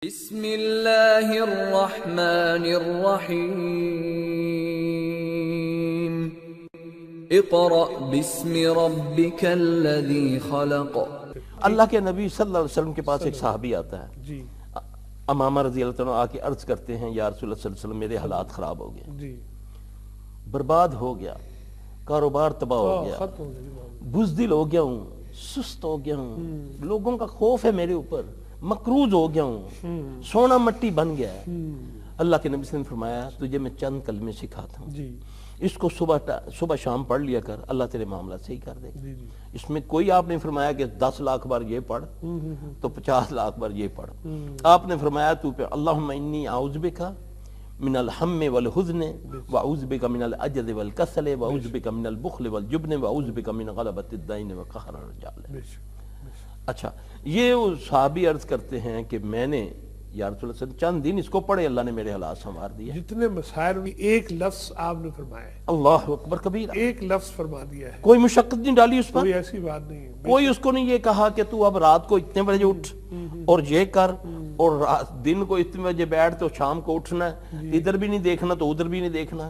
بسم اللہ الرحمن الرحیم اقرأ باسم ربک الذی خلق۔ اللہ کے نبی صلی اللہ علیہ وسلم کے پاس ایک صحابی آتا ہے، امامہ رضی اللہ عنہ آ کے عرض کرتے ہیں یا رسول اللہ صلی اللہ علیہ وسلم میرے حالات خراب ہو گئے، برباد ہو گیا، کاروبار تباہ ہو گیا، بزدل ہو گیا ہوں، سست ہو گیا ہوں، لوگوں کا خوف ہے میرے اوپر، مقروض ہو گیا ہوں، سونا مٹی بن گیا ہے۔ اللہ کے نبی صلی اللہ علیہ وسلم نے فرمایا تجھے میں چند کلمے سکھاتا ہوں، اس کو صبح شام پڑھ لیا کر، اللہ تیرے معاملات صحیح کر دے گا۔ اس میں کوئی آپ نے فرمایا کہ 10 لاکھ بار یہ پڑھ تو 50 لاکھ بار یہ پڑھ، آپ نے فرمایا تو پہ اللہم انی اعوذ بک من الہم والحزن واعوذ بک من العجز والکسل واعوذ بک من البخل والجبن واعوذ بک من غلبۃ الدین وقہر الرجال۔ اچھا، یہ صحابی عرض کرتے ہیں کہ میں نے یا رسول اللہ صلی اللہ علیہ وسلم چند دن اس کو پڑھے، اللہ نے میرے حالات سنوار دیے۔ جتنے مسائل میں ایک لفظ آپ نے فرمایا ہے، اللہ اکبر کبیر، ایک لفظ فرما دیا ہے، کوئی مشقت نہیں ڈالی اس پر، کوئی ایسی بات نہیں ہے، کوئی اس کو نہیں یہ کہا کہ تو اب رات کو اتنے بجے اٹھ اور یہ کر، اور دن کو اتنے بجے بیٹھ تو شام کو اٹھنا ہے، ادھر بھی نہیں دیکھنا تو ادھر بھی نہیں دیکھنا۔